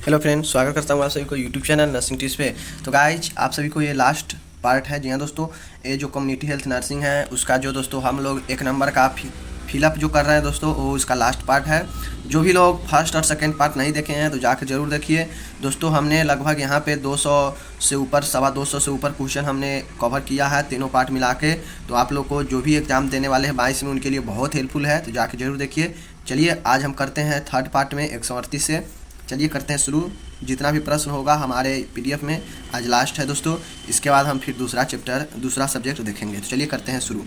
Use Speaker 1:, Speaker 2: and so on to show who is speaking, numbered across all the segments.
Speaker 1: Hello friends, स्वागत करता हूँ आप सभी को यूट्यूब चैनल नर्सिंग टिप्स पे। तो गाइज आप सभी को ये लास्ट पार्ट है। जी हाँ दोस्तों, ये जो कम्युनिटी हेल्थ नर्सिंग है उसका जो दोस्तों हम लोग 1 नंबर का फिलअप जो कर रहे हैं दोस्तों, वो इसका लास्ट पार्ट है। जो भी लोग फर्स्ट और सेकंड पार्ट नहीं देखे हैं तो जाकर ज़रूर देखिए दोस्तों। हमने लगभग यहाँ पे 200 से ऊपर, 225 से ऊपर क्वेश्चन हमने कवर किया है तीनों पार्ट मिला के। तो आप लोग को जो भी एग्ज़ाम देने वाले हैं 22 में, उनके लिए बहुत हेल्पफुल है, तो जाकर जरूर देखिए। चलिए आज हम करते हैं थर्ड पार्ट में 138 से। चलिए करते हैं शुरू। जितना भी प्रश्न होगा हमारे पीडीएफ में, आज लास्ट है दोस्तों। इसके बाद हम फिर दूसरा चैप्टर, दूसरा सब्जेक्ट देखेंगे। तो चलिए करते हैं शुरू।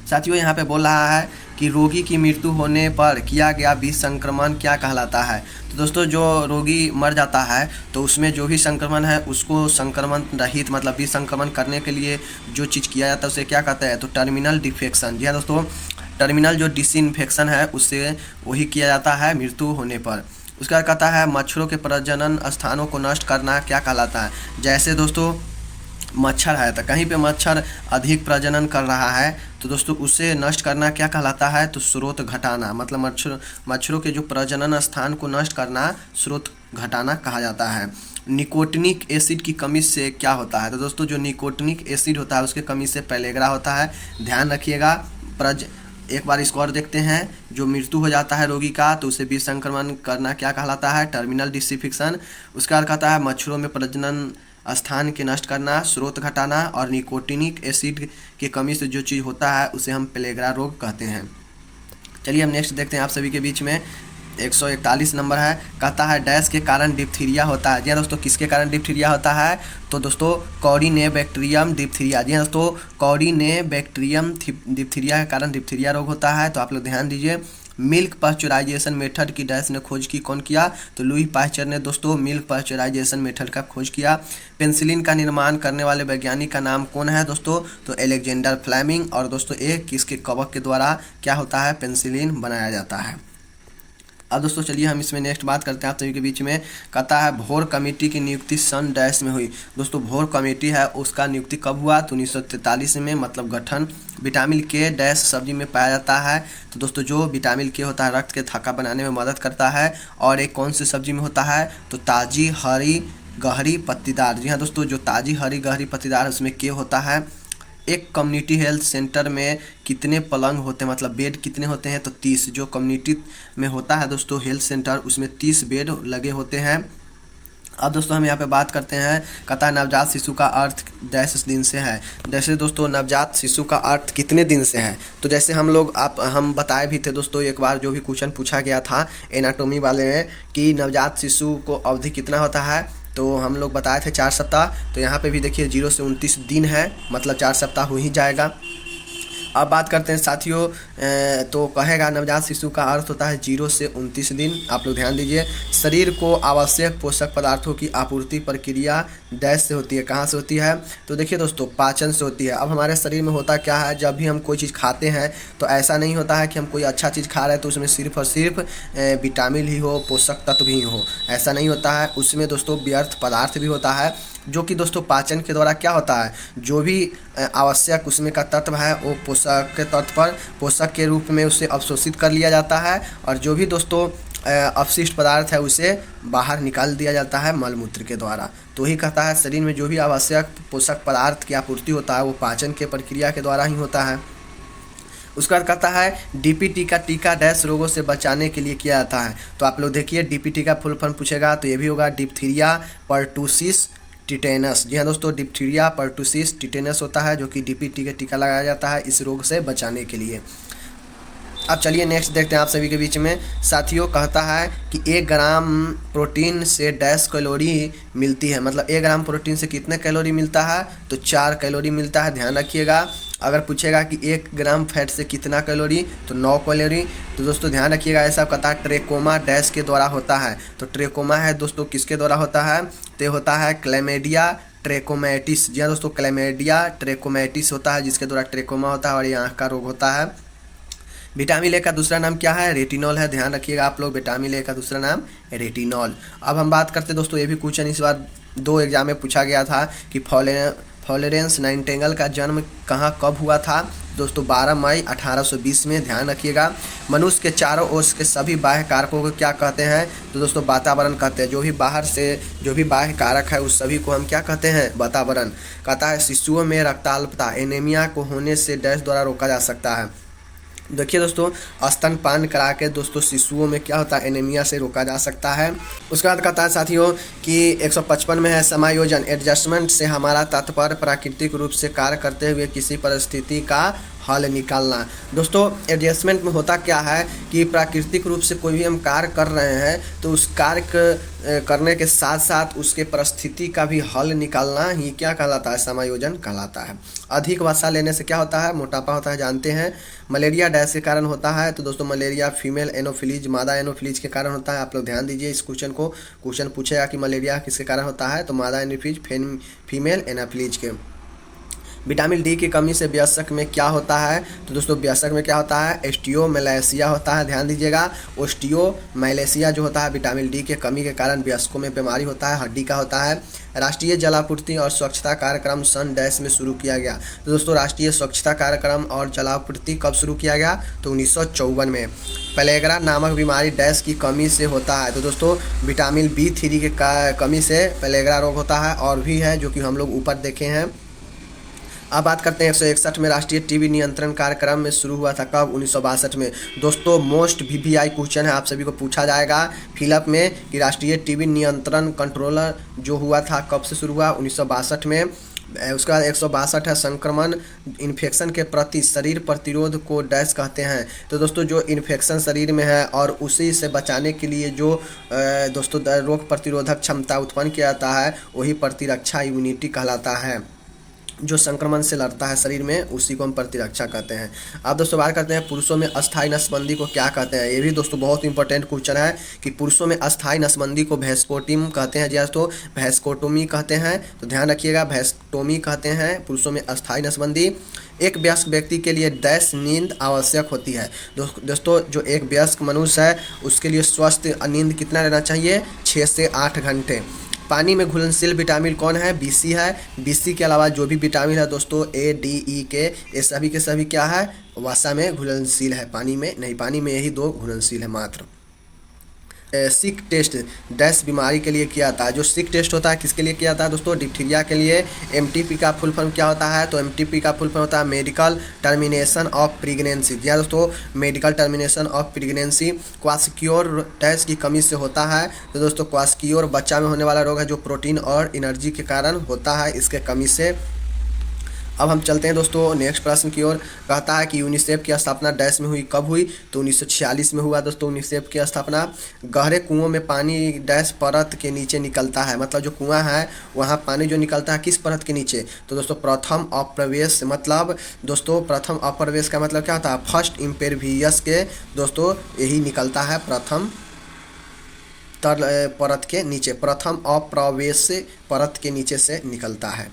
Speaker 1: साथियों, यहाँ पे बोल रहा है कि रोगी की मृत्यु होने पर किया गया विष संक्रमण क्या कहलाता है। तो दोस्तों, जो रोगी मर जाता है तो उसमें जो भी संक्रमण है उसको संक्रमण रहित, मतलब विष संक्रमण करने के लिए जो चीज़ किया जाता है उसे क्या कहते हैं, तो टर्मिनल डिफेक्शन। जी हाँ दोस्तों, टर्मिनल जो डिसइंफेक्शन है उससे वही किया जाता है मृत्यु होने पर। उसका कहता है मच्छरों के प्रजनन स्थानों को नष्ट करना क्या कहलाता है। जैसे दोस्तों मच्छर है तो कहीं पे मच्छर अधिक प्रजनन कर रहा है तो दोस्तों उसे नष्ट करना क्या कहलाता है, तो स्रोत घटाना। मतलब मच्छरों के जो प्रजनन स्थान को नष्ट करना स्रोत घटाना कहा जाता है। निकोटिनिक एसिड की कमी से क्या होता है। तो दोस्तों जो निकोटिनिक एसिड होता है उसके कमी से पेलेग्रा होता है, ध्यान रखिएगा। एक बार इसको और देखते हैं। जो मृत्यु हो जाता है रोगी का तो उसे विष संक्रमण करना क्या कहलाता है, टर्मिनल डिसइंफेक्शन। उसका अर्थ कहता है मच्छरों में प्रजनन स्थान के नष्ट करना, स्रोत घटाना, और निकोटिनिक एसिड की कमी से जो चीज़ होता है उसे हम पेलेग्रा रोग कहते हैं। चलिए हम नेक्स्ट देखते हैं आप सभी के बीच में। 141 नंबर है, कहता है डैश के कारण डिप्थीरिया होता है। जी हाँ दोस्तों, किसके कारण डिप्थीरिया होता है, तो दोस्तों कॉर्डिनेबैक्टीरियम डिप्थीरिया। जी हाँ दोस्तों, कॉर्डिनेबैक्टीरियम डिप्थीरिया के कारण डिप्थीरिया रोग होता है। तो आप लोग ध्यान दीजिए। मिल्क पास्चराइजेशन मेथड की डैश ने खोज की, कौन किया, तो लुई पास्चर ने दोस्तों मिल्क पास्चराइजेशन मेथड का खोज किया। पेंसिलिन का निर्माण करने वाले वैज्ञानिक का नाम कौन है दोस्तों, तो एलेक्जेंडर फ्लेमिंग। और दोस्तों किसके कवक के द्वारा क्या होता है, पेंसिलिन बनाया जाता है। अब दोस्तों चलिए हम इसमें नेक्स्ट बात करते हैं आप सभी के बीच में। कहता है भोर कमेटी की नियुक्ति सन डैश में हुई। दोस्तों भोर कमेटी है उसका नियुक्ति कब हुआ, तो 1943 में, मतलब गठन। विटामिन के डैश सब्जी में पाया जाता है। तो दोस्तों जो विटामिन के होता है रक्त के थक्का बनाने में मदद करता है। और एक कौन सी सब्जी में होता है, तो ताजी हरी गहरी पत्तीदार। जी हाँ दोस्तों, जो ताजी हरी गहरी पत्तीदार उसमें के होता है। एक कम्युनिटी हेल्थ सेंटर में कितने पलंग होते हैं, मतलब बेड कितने होते हैं, तो 30। जो कम्युनिटी में होता है दोस्तों हेल्थ सेंटर उसमें 30 बेड लगे होते हैं। अब दोस्तों हम यहाँ पे बात करते हैं। कहता है नवजात शिशु का अर्थ डैश दिन से है। जैसे दोस्तों नवजात शिशु का अर्थ कितने दिन से है, तो जैसे हम बताए भी थे दोस्तों एक बार, जो भी क्वेश्चन पूछा गया था एनाटोमी वाले में कि नवजात शिशु को अवधि कितना होता है, तो हम लोग बताए थे 4 सप्ताह। तो यहाँ पे भी देखिए 0 से 29 दिन है, मतलब 4 सप्ताह हो ही जाएगा। अब बात करते हैं साथियों, तो कहेगा नवजात शिशु का अर्थ होता है 0 से 29 दिन। आप लोग ध्यान दीजिए। शरीर को आवश्यक पोषक पदार्थों की आपूर्ति प्रक्रिया डैश से होती है, कहाँ से होती है, तो देखिए दोस्तों पाचन से होती है। अब हमारे शरीर में होता क्या है, जब भी हम कोई चीज़ खाते हैं तो ऐसा नहीं होता है कि हम कोई अच्छा चीज़ खा रहे हैं तो उसमें सिर्फ और सिर्फ विटामिन ही हो, पोषक तत्व ही हो, ऐसा नहीं होता है। उसमें दोस्तों व्यर्थ पदार्थ भी होता है, जो कि दोस्तों पाचन के द्वारा क्या होता है, जो भी आवश्यक उसमें का तत्व है वो पोषक के तत्व पर पोषक के रूप में उसे अवशोषित कर लिया जाता है। और जो भी दोस्तों अपशिष्ट पदार्थ है उसे बाहर निकाल दिया जाता है मलमूत्र के द्वारा। तो ही कहता है शरीर में जो भी आवश्यक पोषक पदार्थ की आपूर्ति होता है वो पाचन के प्रक्रिया के द्वारा ही होता है। उसका कहता है डीपीटी का टीका डैश रोगों से बचाने के लिए किया जाता है। तो आप लोग देखिए डीपीटी का फुल फॉर्म पूछेगा तो ये भी होगा डिप्थीरिया पर्टुसिस टिटेनस। जी हाँ दोस्तों, डिप्थीरिया पर्टुसिस टिटेनस होता है, जो कि डीपीटी का टीका लगाया जाता है इस रोग से बचाने के लिए। अब चलिए नेक्स्ट देखते हैं आप सभी के बीच में। साथियों कहता है कि 1 ग्राम प्रोटीन से डैश कैलोरी मिलती है, मतलब 1 ग्राम प्रोटीन से कितने कैलोरी मिलता है, तो 4 कैलोरी मिलता है, ध्यान रखिएगा। अगर पूछेगा कि 1 ग्राम फैट से कितना कैलोरी, तो 9 कैलोरी। तो दोस्तों ध्यान रखिएगा, ऐसा कहता है ट्रेकोमा डैश के द्वारा होता है। तो ट्रेकोमा है दोस्तों किसके द्वारा होता है, तो होता है क्लैमिडिया ट्रेकोमैटिस। जी हाँ दोस्तों, क्लैमिडिया ट्रेकोमैटिस होता है जिसके द्वारा ट्रेकोमा होता है और ये आँख का रोग होता है। विटामिन ए का दूसरा नाम क्या है, रेटिनॉल है, ध्यान रखिएगा आप लोग, विटामिन ए का दूसरा नाम रेटिनॉल। अब हम बात करते दोस्तों, ये भी क्वेश्चन इस बार 2 एग्जाम में पूछा गया था कि फ्लोरेंस नाइटिंगेल का जन्म कहाँ कब हुआ था? दोस्तों 12 मई 1820 में, ध्यान रखिएगा। मनुष्य के चारों ओर के सभी बाह्य कारकों को क्या कहते हैं? तो दोस्तों वातावरण कहते हैं। जो भी बाहर से जो भी बाह्य कारक है उस सभी को हम क्या कहते हैं? वातावरण। कहता है शिशुओं में रक्ताल्पता एनीमिया को होने से डैश द्वारा रोका जा सकता है। देखिए दोस्तों, स्तनपान करा के दोस्तों शिशुओं में क्या होता है? एनीमिया से रोका जा सकता है। उसके बाद कहता है साथियों कि 155 में है समायोजन। एडजस्टमेंट से हमारा तात्पर्य प्राकृतिक रूप से कार्य करते हुए किसी परिस्थिति का हल निकालना। दोस्तों एडजस्टमेंट में होता क्या है कि प्राकृतिक रूप से कोई भी हम कार्य कर रहे हैं तो उस कार्य करने के साथ साथ उसके परिस्थिति का भी हल निकालना ही क्या कहलाता है? समायोजन कहलाता है। अधिक वसा लेने से क्या होता है? मोटापा होता है, जानते हैं। मलेरिया डैश के कारण होता है? तो दोस्तों मलेरिया फीमेल एनोफिलीज, मादा एनोफिलीज के कारण होता है। आप लोग ध्यान दीजिए इस क्वेश्चन को। क्वेश्चन पूछेगा कि मलेरिया किसके कारण होता है? तो मादा एनोफिलीज फीमेल एनोफिलीज के। विटामिन डी की कमी से वयस्क में क्या होता है? तो दोस्तों वयस्क में क्या होता है? ओस्टियोमैलेशिया होता है, ध्यान दीजिएगा। ओस्टियोमैलेशिया जो होता है विटामिन डी के कमी के कारण वयस्कों में बीमारी होता है, हड्डी का होता है। राष्ट्रीय जलापूर्ति और स्वच्छता कार्यक्रम सन डैश में शुरू किया गया। तो दोस्तों राष्ट्रीय स्वच्छता कार्यक्रम और जलापूर्ति कब शुरू किया गया? तो 1954 में। पेलेग्रा नामक बीमारी डैश की कमी से होता है? तो दोस्तों विटामिन B3 के कमी से पेलेग्रा रोग होता है। और भी है जो कि हम लोग ऊपर देखे हैं। अब बात करते हैं 161 में राष्ट्रीय टीबी नियंत्रण कार्यक्रम में शुरू हुआ था कब? 1962 में। दोस्तों मोस्ट VVI क्वेश्चन है, आप सभी को पूछा जाएगा फिलअप में कि राष्ट्रीय टीबी नियंत्रण कंट्रोलर जो हुआ था कब से शुरू हुआ? 1962 में। उसके बाद 162 है संक्रमण इन्फेक्शन के प्रति शरीर प्रतिरोध को डैश कहते हैं। तो दोस्तों जो इन्फेक्शन शरीर में है और उसी से बचाने के लिए जो दोस्तों रोग प्रतिरोधक क्षमता उत्पन्न किया जाता है वही प्रतिरक्षा इम्यूनिटी कहलाता है। जो संक्रमण से लड़ता है शरीर में उसी को हम प्रतिरक्षा कहते हैं। अब दोस्तों बात करते हैं पुरुषों में अस्थायी नसबंदी को क्या कहते हैं? ये भी दोस्तों बहुत इंपॉर्टेंट क्वेश्चन है कि पुरुषों में अस्थायी नसबंदी को वैस्कोटोमी कहते हैं। जी दोस्तों वैस्कोटोमी कहते हैं, तो ध्यान रखिएगा वैस्कोटोमी कहते हैं पुरुषों में अस्थायी नसबंदी। एक वयस्क व्यक्ति के लिए डैश नींद आवश्यक होती है? दोस्तों जो एक वयस्क मनुष्य है उसके लिए स्वस्थ नींद कितना लेना चाहिए? 6 से 8 घंटे। पानी में घुलनशील विटामिन कौन है? BC है। BC के अलावा जो भी विटामिन है दोस्तों A, D, E के ये सभी के सभी क्या है? वसा में घुलनशील है, पानी में नहीं। पानी में यही 2 घुलनशील है मात्र। सिक टेस्ट डैश बीमारी के लिए किया जाता है? जो सिक टेस्ट होता है किसके लिए किया जाता है दोस्तों? डिप्थीरिया के लिए। MTP का फुल फॉर्म क्या होता है? तो MTP का फुल फॉर्म होता है मेडिकल टर्मिनेशन ऑफ प्रेगनेंसी। जी हाँ दोस्तों medical termination of pregnancy. Kwashiorkor डैश की कमी से होता है? तो दोस्तों क्वास्कियोर बच्चा में होने वाला रोग है जो प्रोटीन और एनर्जी के कारण होता है, इसके कमी से। अब हम चलते हैं दोस्तों नेक्स्ट प्रश्न की ओर। कहता है कि यूनिसेफ की स्थापना डैश में हुई? कब हुई? तो 1946 में हुआ दोस्तों यूनिसेफ की स्थापना। गहरे कुओं में पानी डैश परत के नीचे निकलता है? मतलब जो कुआं है वहाँ पानी जो निकलता है किस परत के नीचे? तो दोस्तों प्रथम अप्रवेश। मतलब दोस्तों प्रथम अप्रवेश का मतलब क्या होता है? फर्स्ट इम्पेरवियस के दोस्तों यही निकलता है प्रथम परत के नीचे, प्रथम अप्रवेश परत के नीचे से निकलता है।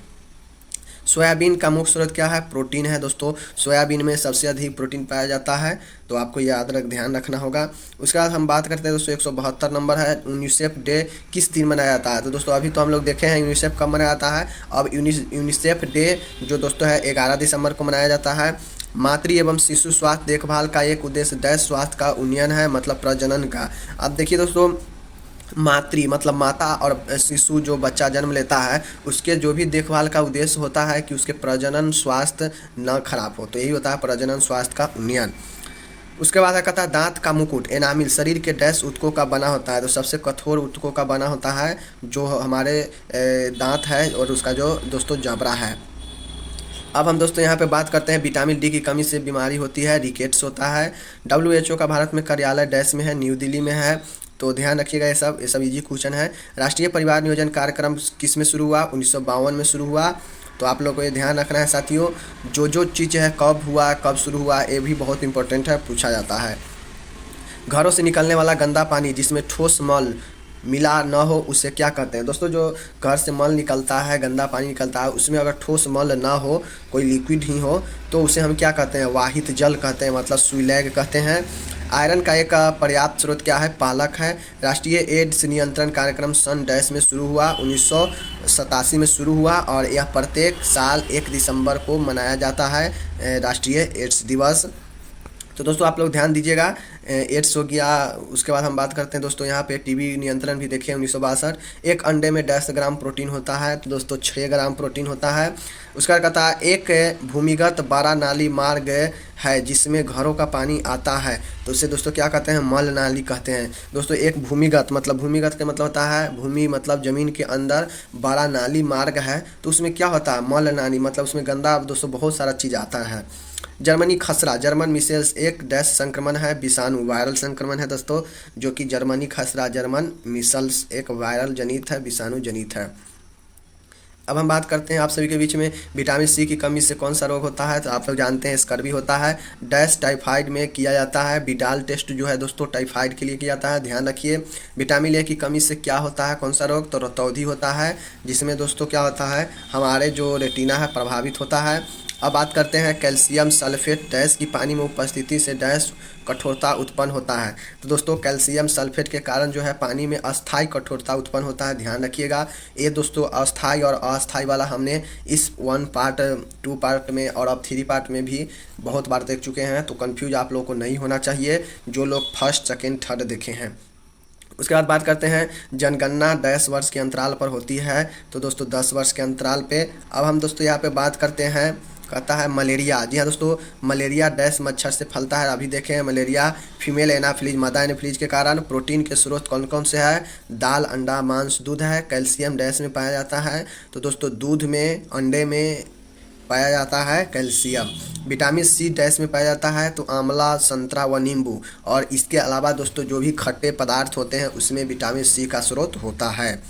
Speaker 1: सोयाबीन का मुख्य स्रोत क्या है? प्रोटीन है दोस्तों। सोयाबीन में सबसे अधिक प्रोटीन पाया जाता है, तो आपको ध्यान रखना होगा। उसके बाद हम बात करते हैं दोस्तों 172 नंबर है यूनिसेफ डे किस दिन मनाया जाता है? तो दोस्तों अभी तो हम लोग देखे हैं यूनिसेफ कब मनाया जाता है। अब यूनिसेफ डे जो दोस्तों है 11 दिसंबर को मनाया जाता है। मातृ एवं शिशु स्वास्थ्य देखभाल का एक उद्देश्य डैश स्वास्थ्य का उन्नयन है, मतलब प्रजनन का। अब देखिए दोस्तों मातृ मतलब माता और शिशु जो बच्चा जन्म लेता है उसके जो भी देखभाल का उद्देश्य होता है कि उसके प्रजनन स्वास्थ्य न खराब हो, तो यही होता है प्रजनन स्वास्थ्य का उन्नयन। उसके बाद कहता है दांत का मुकुट एनामिल शरीर के डैश ऊतकों का बना होता है? तो सबसे कठोर ऊतकों का बना होता है जो हमारे दांत है और उसका जो दोस्तों जबड़ा है। अब हम दोस्तों यहाँ पे बात करते हैं विटामिन डी की कमी से बीमारी होती है, रिकेट्स होता है। WHO का भारत में कार्यालय डैश में है? न्यू दिल्ली में है, तो ध्यान रखिएगा ये सब इजी क्वेश्चन है। राष्ट्रीय परिवार नियोजन कार्यक्रम किस में शुरू हुआ? 1952 में शुरू हुआ। तो आप लोगों को ये ध्यान रखना है साथियों, जो चीज़ है कब हुआ कब शुरू हुआ ये भी बहुत इंपॉर्टेंट है, पूछा जाता है। घरों से निकलने वाला गंदा पानी जिसमें ठोस मल मिला न हो उसे क्या कहते हैं? दोस्तों जो घर से मल निकलता है, गंदा पानी निकलता है, उसमें अगर ठोस मल ना हो, कोई लिक्विड ही हो, तो उसे हम क्या कहते हैं? वाहित जल कहते हैं, मतलब सुइलैग कहते हैं। आयरन का एक पर्याप्त स्रोत क्या है? पालक है। राष्ट्रीय एड्स नियंत्रण कार्यक्रम सन डैश में शुरू हुआ, 1987 में शुरू हुआ और यह प्रत्येक साल 1 दिसंबर को मनाया जाता है राष्ट्रीय एड्स दिवस। तो दोस्तों आप लोग ध्यान दीजिएगा, एड्स हो गया। उसके बाद हम बात करते हैं दोस्तों यहाँ पे टीबी नियंत्रण भी देखिए 1962। एक अंडे में 10 ग्राम प्रोटीन होता है, तो दोस्तों 6 ग्राम प्रोटीन होता है। उसका कहता है एक भूमिगत 12 नाली मार्ग है जिसमें घरों का पानी आता है, तो उसे दोस्तों क्या कहते हैं? मल नाली कहते हैं। दोस्तों एक भूमिगत भूमिगत का मतलब होता है भूमि मतलब ज़मीन के अंदर 12 नाली मार्ग है, तो उसमें क्या होता है? मल नाली, मतलब उसमें गंदा दोस्तों बहुत सारा चीज़ आता है। जर्मनी खसरा, जर्मन मिसेल्स एक डैश संक्रमण है, विषाणु वायरल संक्रमण है दोस्तों, जो कि जर्मनी खसरा जर्मन मिसल्स एक वायरल जनित है, विषाणु जनित है। अब हम बात करते हैं आप सभी के बीच में विटामिन सी की कमी से कौन सा रोग होता है, तो आप लोग जानते हैं स्कर्वी होता है। डैश टाइफाइड में किया जाता है, बिडाल टेस्ट जो है दोस्तों टाइफाइड के लिए किया जाता है, ध्यान रखिए। विटामिन ए की कमी से क्या होता है, कौन सा रोग? तो रतौंधी होता है, जिसमें दोस्तों क्या होता है? हमारे जो रेटिना है प्रभावित होता है। अब बात करते हैं कैल्शियम सल्फेट डैश की पानी में उपस्थिति से डैश कठोरता उत्पन्न होता है, तो दोस्तों कैल्शियम सल्फेट के कारण जो है पानी में अस्थायी कठोरता उत्पन्न होता है, ध्यान रखिएगा। ये दोस्तों अस्थायी और अस्थायी वाला हमने इस 1 पार्ट 2 पार्ट में और अब 3 पार्ट में भी बहुत बार देख चुके हैं, तो कंफ्यूज आप लोगों को नहीं होना चाहिए जो लोग फर्स्ट सेकेंड थर्ड देखे हैं। उसके बाद बात करते हैं जनगणना डैश वर्ष के अंतराल पर होती है, तो दोस्तों 10 वर्ष के अंतराल पे। अब हम दोस्तों यहाँ पे बात करते हैं, कहता है मलेरिया। जी हाँ दोस्तों, मलेरिया डैश मच्छर से फैलता है। अभी देखें मलेरिया फीमेल एनाफिलीज मादा एनाफिलीज के कारण। प्रोटीन के स्रोत कौन कौन से है? दाल, अंडा, मांस, दूध है। कैल्शियम डैश में पाया जाता है, तो दोस्तों दूध में, अंडे में पाया जाता है कैल्शियम। विटामिन सी डैश में पाया जाता है, तो आंवला, संतरा व नींबू। और इसके अलावा दोस्तों जो भी खट्टे पदार्थ होते हैं उसमें विटामिन सी का स्रोत होता है।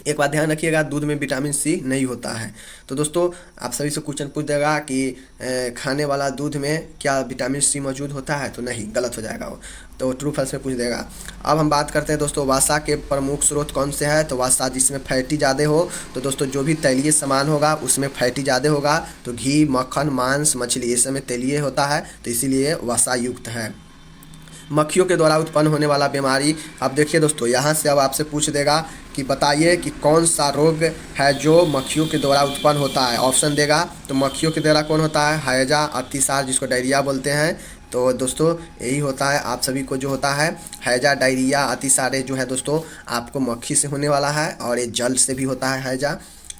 Speaker 1: एक बात ध्यान रखिएगा, दूध में विटामिन सी नहीं होता है। तो दोस्तों आप सभी से क्वेश्चन पूछ देगा कि खाने वाला दूध में क्या विटामिन सी मौजूद होता है, तो नहीं, गलत हो जाएगा वो, तो ट्रू फॉल्स में पूछ देगा। अब हम बात करते हैं दोस्तों वसा के प्रमुख स्रोत कौन से हैं, तो वसा जिसमें फैटी ज़्यादा हो, तो दोस्तों जो भी तैलीय सामान होगा उसमें फैटी ज़्यादा होगा, तो घी, मक्खन, मांस, मछली ये सब में तैलीय होता है, तो इसीलिए वसा युक्त है। मक्खियों के द्वारा उत्पन्न होने वाला बीमारी, अब देखिए दोस्तों यहाँ से अब आपसे पूछ देगा कि बताइए कि कौन सा रोग है जो मक्खियों के द्वारा उत्पन्न होता है। ऑप्शन देगा, तो मक्खियों के द्वारा कौन होता है? हैजा, अतिसार जिसको डायरिया बोलते हैं, तो दोस्तों यही होता है आप सभी को जो होता है हैजा, डायरिया, अतिसार जो है दोस्तों आपको मक्खी से होने वाला है, और ये जल से भी होता है हैजा।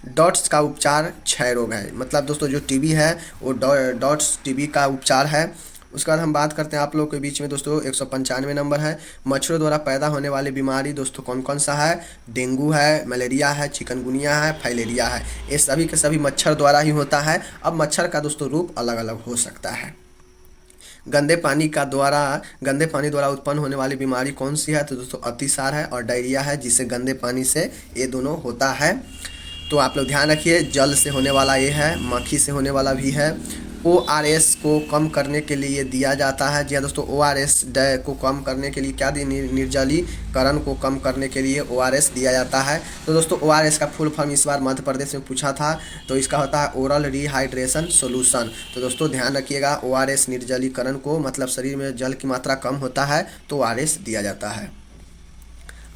Speaker 1: डॉट्स का उपचार 6 रोग है, मतलब दोस्तों जो टीबी है वो डॉट्स टीबी का उपचार है। उसके बाद हम बात करते हैं आप लोगों के बीच में दोस्तों 195 नंबर है, मच्छरों द्वारा पैदा होने वाली बीमारी दोस्तों कौन कौन सा है? डेंगू है, मलेरिया है, चिकनगुनिया है, फाइलेरिया है। ये सभी के सभी मच्छर द्वारा ही होता है। अब मच्छर का दोस्तों रूप अलग अलग हो सकता है। गंदे पानी द्वारा उत्पन्न होने वाली बीमारी कौन सी है, तो दोस्तों अतिसार है और डायरिया है, जिससे गंदे पानी से ये दोनों होता है। तो आप लोग ध्यान रखिए, जल से होने वाला ये है, मक्खी से होने वाला भी है। ORS को कम करने के लिए दिया जाता है। जी हाँ दोस्तों, ORS को कम करने के लिए क्या निर्जलीकरण को कम करने के लिए ORS दिया जाता है। तो दोस्तों ORS का फुल फॉर्म इस बार मध्य प्रदेश में पूछा था, तो इसका होता है ओरल रिहाइड्रेशन सोल्यूशन। तो दोस्तों ध्यान रखिएगा, ORS निर्जलीकरण को, मतलब शरीर में जल की मात्रा कम होता है तो ORS दिया जाता है।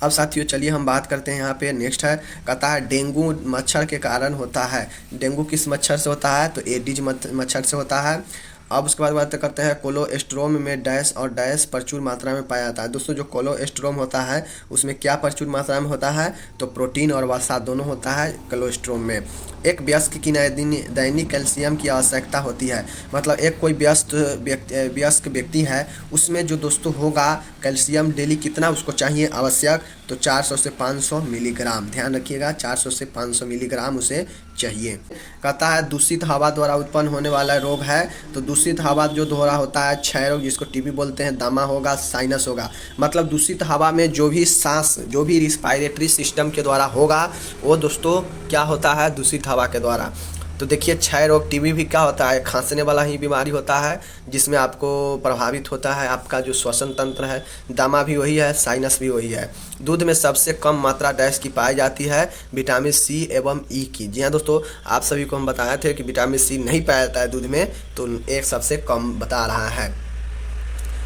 Speaker 1: अब साथियों चलिए हम बात करते हैं, यहाँ पे नेक्स्ट है, कहता है डेंगू मच्छर के कारण होता है। डेंगू किस मच्छर से होता है, तो एडिज मच्छर से होता है। अब उसके बाद बात करते हैं कोलोस्ट्रोम में डैश और डैश प्रचुर मात्रा में पाया जाता है। दोस्तों जो कोलोस्ट्रोम होता है उसमें क्या प्रचुर मात्रा में होता है, तो प्रोटीन और वसा दोनों होता है कोलोस्ट्रोम में। एक वयस्क की दैनिक कैल्शियम की आवश्यकता होती है, मतलब एक कोई वयस्क व्यक्ति है उसमें जो दोस्तों होगा कैल्शियम डेली कितना उसको चाहिए आवश्यक, तो 400 से 500 मिलीग्राम। ध्यान रखिएगा 400 से 500 मिलीग्राम उसे चाहिए। कहता है दूषित हवा द्वारा उत्पन्न होने वाला रोग है, तो दूषित हवा जो द्वारा होता है क्षय रोग, जिसको टीबी बोलते हैं, दमा होगा, साइनस होगा। मतलब दूषित हवा में जो भी सांस, जो भी रिस्पायरेटरी सिस्टम के द्वारा होगा वो दोस्तों क्या होता है, दूषित हवा के द्वारा। तो देखिए क्षय रोग, टीबी भी क्या होता है, खांसने वाला ही बीमारी होता है जिसमें आपको प्रभावित होता है आपका जो श्वसन तंत्र है। दमा भी वही है, साइनस भी वही है। दूध में सबसे कम मात्रा डैश की पाई जाती है, विटामिन सी एवं ई की। जी हाँ दोस्तों, आप सभी को हम बताए थे कि विटामिन सी नहीं पाया जाता है दूध में, तो एक सबसे कम बता रहा है।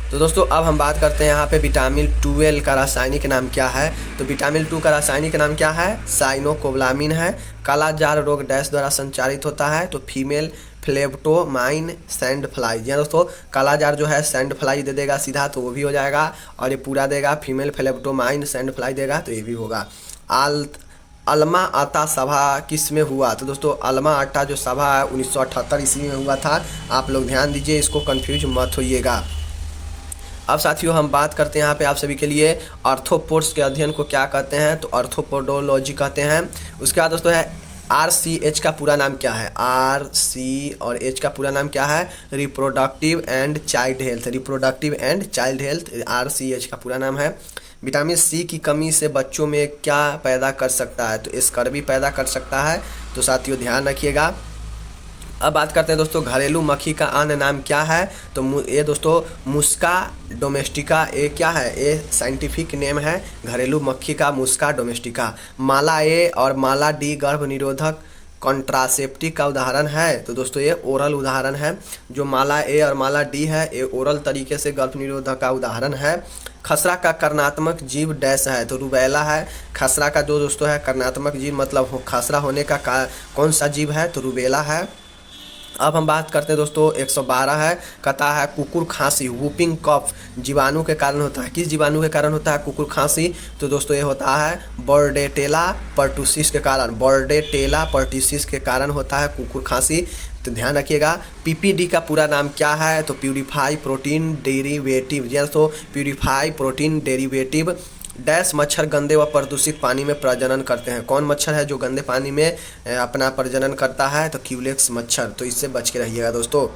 Speaker 1: तो दोस्तों अब हम बात करते हैं यहाँ पे विटामिन 12 का रासायनिक नाम क्या है। तो विटामिन 2 का रासायनिक नाम क्या है? साइनोकोबालामिन है। कालाजार रोग डैश द्वारा संचारित होता है, तो फीमेल फ्लेबोटोमाइन सैंड फ्लाई। जी हाँ दोस्तों, कालाजार जो है सैंड फ्लाई दे देगा सीधा, तो वो भी हो जाएगा, और ये पूरा देगा फीमेल फ्लेबोटोमाइन सैंड फ्लाई देगा, तो ये भी होगा। अल्मा आटा सभा किस में हुआ? तो दोस्तों अल्मा आटा जो सभा है 1978 ईस्वी में हुआ था। आप लोग ध्यान दीजिए, इसको कंफ्यूज मत होइएगा। अब साथियों हम बात करते हैं यहाँ पे आप सभी के लिए आर्थ्रोपोड्स के अध्ययन को क्या कहते हैं? तो आर्थ्रोपोडोलॉजी कहते हैं। उसके बाद दोस्तों है RCH का पूरा नाम क्या है? RC और H का पूरा नाम क्या है? Reproductive and child health. Reproductive and child health RCH का पूरा नाम है। विटामिन C की कमी से बच्चों में क्या पैदा कर सकता है? तो स्कर्वी पैदा कर सकता है। तो साथियों ध्यान रखिएगा। अब बात करते हैं दोस्तों घरेलू मक्खी का अन्य नाम क्या है? तो ये दोस्तों मुस्का डोमेस्टिका, ये क्या है? ये साइंटिफिक नेम है घरेलू मक्खी का, मुस्का डोमेस्टिका। माला ए और माला डी गर्भ निरोधक कॉन्ट्रासेप्टिव का उदाहरण है। तो दोस्तों ये ओरल उदाहरण है। जो माला ए और माला डी है ये ओरल तरीके से गर्भ निरोधक का उदाहरण है। खसरा का कर्णात्मक जीव डैश है? तो रुबैला है। खसरा का जो दोस्तों है कर्णात्मक जीव मतलब खसरा होने का कौन सा जीव है? तो रुबेला है। अब हम बात करते हैं दोस्तों 112 है, कहता है कुकुर खांसी वूपिंग कफ जीवाणु के कारण होता है। किस जीवाणु के कारण होता है कुकुर खांसी? तो दोस्तों ये होता है बॉर्डेटेला पर्टुसिस के कारण। बॉर्डेटेला पर्टुसिस के कारण होता है कुकुर खांसी, तो ध्यान रखिएगा। PPD का पूरा नाम क्या है? तो प्यूरिफाई प्रोटीन डेरिवेटिव। जी तो प्यूरिफाई प्रोटीन डेरिवेटिव डैश मच्छर गंदे व प्रदूषित पानी में प्रजनन करते हैं। कौन मच्छर है जो गंदे पानी में अपना प्रजनन करता है? तो क्यूलेक्स मच्छर, तो इससे बच के रहिएगा दोस्तों।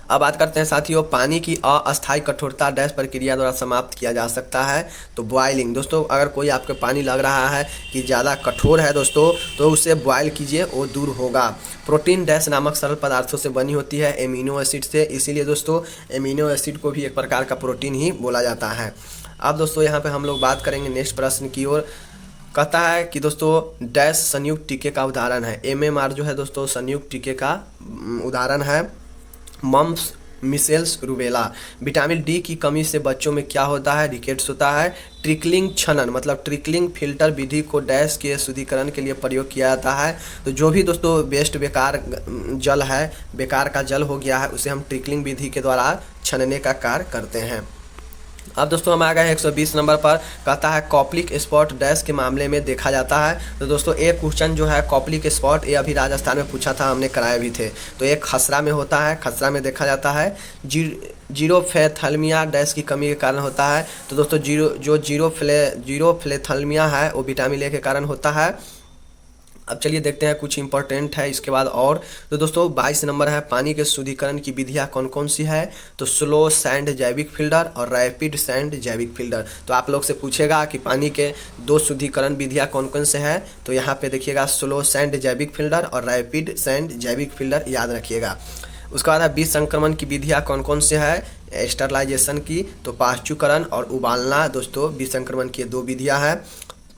Speaker 1: अब बात करते हैं साथियों पानी की अस्थायी कठोरता डैश प्रक्रिया द्वारा समाप्त किया जा सकता है। तो बॉयलिंग। दोस्तों अगर कोई आपके पानी लग रहा है कि ज़्यादा कठोर है दोस्तों, तो उसे बॉयल कीजिए, वो दूर होगा। प्रोटीन डैश नामक सरल पदार्थों से बनी होती है, एमिनो एसिड से, इसीलिए दोस्तों एमिनो एसिड को भी एक प्रकार का प्रोटीन ही बोला जाता है। अब दोस्तों यहाँ पे हम लोग बात करेंगे नेक्स्ट प्रश्न की ओर। कहता है कि दोस्तों डैश संयुक्त टीके का उदाहरण है। MMR जो है दोस्तों संयुक्त टीके का उदाहरण है। Mumps micelles rubella. Vitamin D की कमी से बच्चों में क्या होता है? रिकेट्स होता है। ट्रिकलिंग छनन मतलब ट्रिकलिंग फिल्टर विधि को डैश के शुद्धिकरण के लिए प्रयोग किया जाता है। तो जो भी दोस्तों वेस्ट बेकार जल है, बेकार का जल हो गया है, उसे हम ट्रिकलिंग विधि के द्वारा छनने का कार्य करते हैं। अब दोस्तों हम आ गए हैं 120 नंबर पर। कहता है कॉप्लिक स्पॉट डैश के मामले में देखा जाता है। तो दोस्तों एक क्वेश्चन जो है कॉप्लिक स्पॉट, ये अभी राजस्थान में पूछा था, हमने कराए भी थे। तो एक खसरा में होता है, खसरा में देखा जाता है। जीरोफ्लेथैलेमिया डैश की कमी के कारण होता है। तो दोस्तों जीरोफ्लेथैलेमिया है वो विटामिन A के कारण होता है। अब चलिए देखते हैं कुछ इंपॉर्टेंट है इसके बाद और। तो दोस्तों 22 नंबर है पानी के शुद्धिकरण की विधियाँ कौन कौन सी है? तो स्लो सैंड जैविक फिल्टर और रैपिड सैंड जैविक फिल्टर। तो आप लोग से पूछेगा कि पानी के 2 शुद्धिकरण विधियाँ कौन कौन से हैं? तो यहाँ पे देखिएगा स्लो सैंड जैविक फिल्टर और रैपिड सैंड जैविक फिल्टर, याद रखिएगा। उसके बाद बीज संक्रमण की विधियाँ कौन कौन से है? स्टरलाइजेशन की, तो पाश्चुकरण और उबालना। दोस्तों बीज संक्रमण की 2 विधियाँ हैं,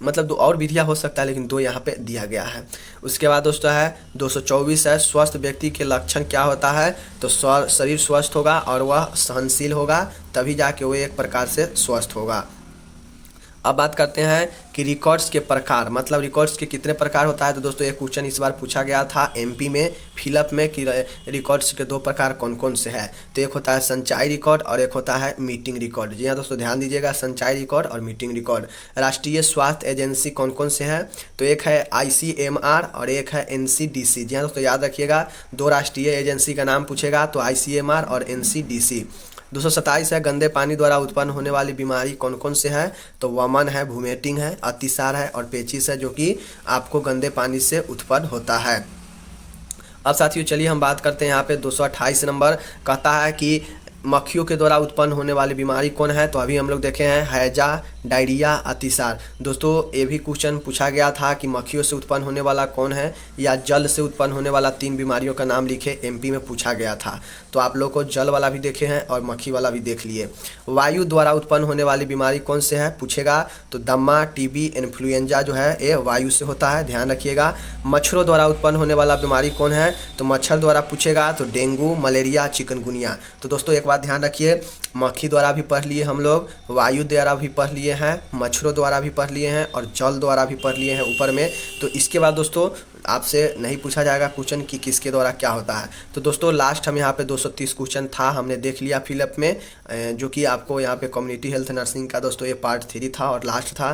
Speaker 1: मतलब 2 और विधियाँ हो सकता है लेकिन 2 यहाँ पे दिया गया है। उसके बाद दोस्तों है 224 है स्वस्थ व्यक्ति के लक्षण क्या होता है? तो शरीर स्वस्थ होगा और वह सहनशील होगा, तभी जाके वो एक प्रकार से स्वस्थ होगा। अब बात करते हैं कि रिकॉर्ड्स के प्रकार, मतलब रिकॉर्ड्स के कितने प्रकार होता है। तो दोस्तों एक क्वेश्चन इस बार पूछा गया था MP में फिलअप में कि रिकॉर्ड्स के 2 प्रकार कौन कौन से हैं। तो एक होता है संचयी रिकॉर्ड और एक होता है मीटिंग रिकॉर्ड। जी हाँ दोस्तों ध्यान दीजिएगा, संचयी रिकॉर्ड और मीटिंग रिकॉर्ड। राष्ट्रीय स्वास्थ्य एजेंसी कौन कौन से हैं? तो एक है ICMR और एक है NCDC। जी हाँ दोस्तों याद रखिएगा, 2 राष्ट्रीय एजेंसी का नाम पूछेगा, तो ICMR और NCDC। 227 है गंदे पानी द्वारा उत्पन्न होने वाली बीमारी कौन कौन से है? तो वमन है, वोमिटिंग है, अतिसार है और पेचिश है, जो कि आपको गंदे पानी से उत्पन्न होता है। अब साथियों चलिए हम बात करते हैं यहाँ पे 228 नंबर। कहता है कि मक्खियों के द्वारा उत्पन्न होने वाली बीमारी कौन है? तो अभी हम लोग देखे हैं हैजा, डायरिया, अतिसार। दोस्तों ये भी क्वेश्चन पूछा गया था कि मक्खियों से उत्पन्न होने वाला कौन है, या जल से उत्पन्न होने वाला 3 बीमारियों का नाम लिखे, MP में पूछा गया था। तो आप लोग को जल वाला भी देखे हैं और मक्खी वाला भी देख लिए। वायु द्वारा उत्पन्न होने वाली बीमारी कौन से है पूछेगा? तो दम्मा, TB, इन्फ्लुएंजा जो है ये वायु से होता है, ध्यान रखिएगा। मच्छरों द्वारा उत्पन्न होने वाला बीमारी कौन है? तो मच्छर द्वारा पूछेगा तो डेंगू, मलेरिया, चिकनगुनिया। तो दोस्तों एक बाद ध्यान रखिए, मक्खी द्वारा भी पढ़ लिए हम लोग, वायु द्वारा भी पढ़ लिए हैं, मच्छरों द्वारा भी पढ़ लिए हैं और जल द्वारा भी पढ़ लिए हैं ऊपर में। तो इसके बाद दोस्तों आपसे नहीं पूछा जाएगा क्वेश्चन कि किसके द्वारा क्या होता है। तो दोस्तों लास्ट हम यहाँ पे 230 क्वेश्चन था, हमने देख लिया फिलअप में, जो कि आपको यहाँ पे कम्युनिटी हेल्थ नर्सिंग का दोस्तों ये पार्ट 3 था और लास्ट था।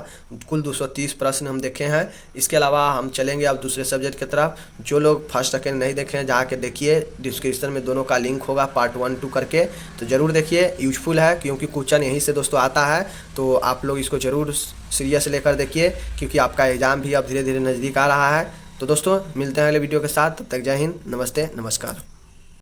Speaker 1: कुल 230 प्रश्न हम देखे हैं। इसके अलावा हम चलेंगे अब दूसरे सब्जेक्ट की तरफ। जो लोग फर्स्ट सेकेंड नहीं देखे हैं जाके देखिए, डिस्क्रिप्शन में दोनों का लिंक होगा पार्ट 1 2 करके, तो ज़रूर देखिए, यूजफुल है क्योंकि क्वेश्चन यहीं से दोस्तों आता है। तो आप लोग इसको ज़रूर सीरियस लेकर देखिए क्योंकि आपका एग्ज़ाम भी अब धीरे धीरे नज़दीक आ रहा है। तो दोस्तों मिलते हैं अगले वीडियो के साथ, तब तक जय हिंद, नमस्ते, नमस्कार।